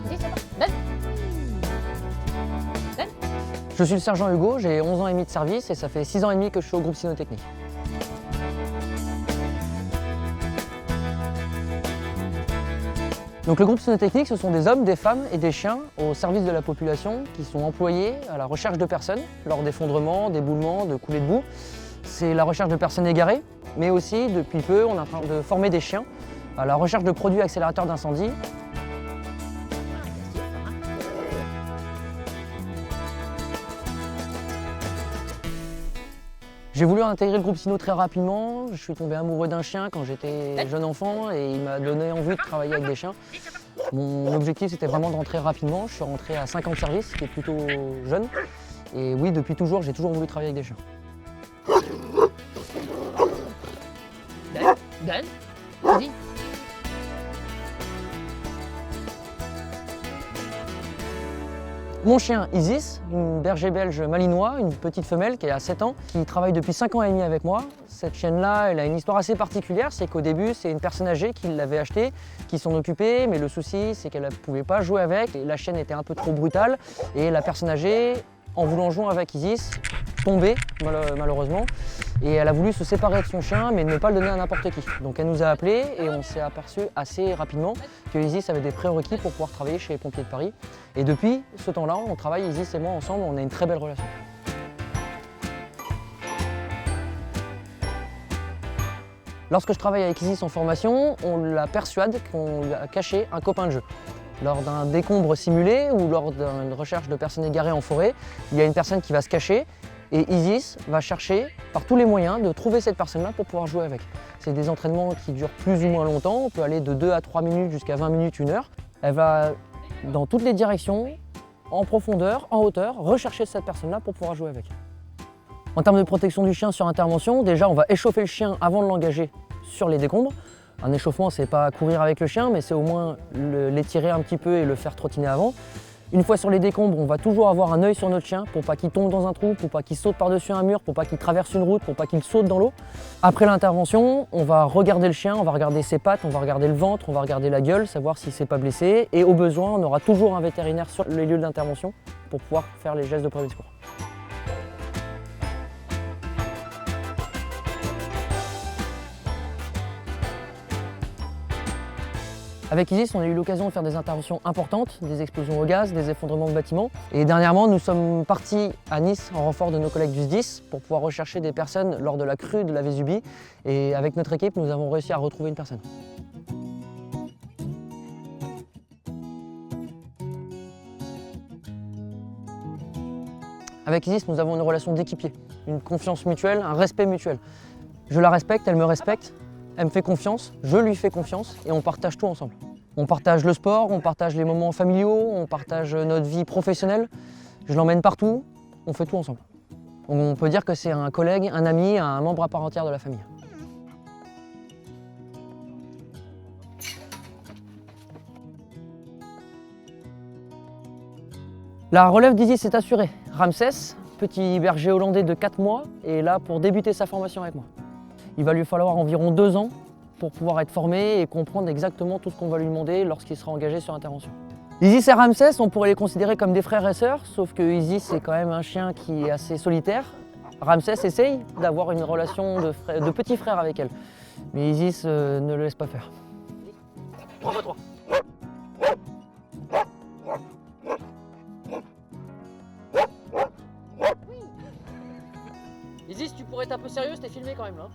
Isis, c'est bon. Donne. Donne. Je suis le sergent Hugo, j'ai 11 ans et demi de service et ça fait 6 ans et demi que je suis au groupe cynotechnique. Donc le groupe cynotechnique, ce sont des hommes, des femmes et des chiens au service de la population qui sont employés à la recherche de personnes lors d'effondrements, d'éboulements, de coulées de boue. C'est la recherche de personnes égarées, mais aussi depuis peu on est en train de former des chiens à la recherche de produits accélérateurs d'incendie. J'ai voulu intégrer le groupe Cyno très rapidement. Je suis tombé amoureux d'un chien quand j'étais jeune enfant et il m'a donné envie de travailler avec des chiens. Mon objectif c'était vraiment de rentrer rapidement. Je suis rentré à 5 ans de service, ce qui est plutôt jeune. Et oui, depuis toujours, j'ai toujours voulu travailler avec des chiens. Donne. Vas-y. Mon chien Isis, une berger belge malinois, une petite femelle qui a 7 ans, qui travaille depuis 5 ans et demi avec moi. Cette chienne-là, elle a une histoire assez particulière, c'est qu'au début, c'est une personne âgée qui l'avait achetée, qui s'en occupait, mais le souci, c'est qu'elle ne pouvait pas jouer avec. Et la chienne était un peu trop brutale, et la personne âgée, en voulant jouer avec Isis, tombée, malheureusement, et elle a voulu se séparer de son chien, mais ne pas le donner à n'importe qui. Donc elle nous a appelés, et on s'est aperçu assez rapidement que Isis avait des prérequis pour pouvoir travailler chez les pompiers de Paris. Et depuis ce temps-là, on travaille, Isis et moi, ensemble, on a une très belle relation. Lorsque je travaille avec Isis en formation, on la persuade qu'on lui a caché un copain de jeu. Lors d'un décombre simulé ou lors d'une recherche de personnes égarées en forêt, il y a une personne qui va se cacher et Isis va chercher par tous les moyens de trouver cette personne-là pour pouvoir jouer avec. C'est des entraînements qui durent plus ou moins longtemps, on peut aller de 2 à 3 minutes jusqu'à 20 minutes, 1 heure. Elle va dans toutes les directions, en profondeur, en hauteur, rechercher cette personne-là pour pouvoir jouer avec. En termes de protection du chien sur intervention, déjà on va échauffer le chien avant de l'engager sur les décombres. Un échauffement, c'est pas courir avec le chien, mais c'est au moins l'étirer un petit peu et le faire trottiner avant. Une fois sur les décombres, on va toujours avoir un œil sur notre chien pour pas qu'il tombe dans un trou, pour pas qu'il saute par-dessus un mur, pour pas qu'il traverse une route, pour pas qu'il saute dans l'eau. Après l'intervention, on va regarder le chien, on va regarder ses pattes, on va regarder le ventre, on va regarder la gueule, savoir s'il s'est pas blessé. Et au besoin, on aura toujours un vétérinaire sur les lieux d'intervention pour pouvoir faire les gestes de premier secours. Avec Isis, on a eu l'occasion de faire des interventions importantes, des explosions au gaz, des effondrements de bâtiments. Et dernièrement, nous sommes partis à Nice en renfort de nos collègues du SDIS pour pouvoir rechercher des personnes lors de la crue de la Vésubie. Et avec notre équipe, nous avons réussi à retrouver une personne. Avec Isis, nous avons une relation d'équipier, une confiance mutuelle, un respect mutuel. Je la respecte, elle me respecte. Elle me fait confiance, je lui fais confiance et on partage tout ensemble. On partage le sport, on partage les moments familiaux, on partage notre vie professionnelle. Je l'emmène partout, on fait tout ensemble. On peut dire que c'est un collègue, un ami, un membre à part entière de la famille. La relève d'Isis est assurée. Ramsès, petit berger hollandais de 4 mois, est là pour débuter sa formation avec moi. Il va lui falloir environ 2 ans pour pouvoir être formé et comprendre exactement tout ce qu'on va lui demander lorsqu'il sera engagé sur intervention. Isis et Ramsès, on pourrait les considérer comme des frères et sœurs, sauf que Isis c'est quand même un chien qui est assez solitaire. Ramsès essaye d'avoir une relation de petit frère avec elle, mais Isis ne le laisse pas faire. 3x3. Isis, tu pourrais être un peu sérieuse, t'es filmé quand même là.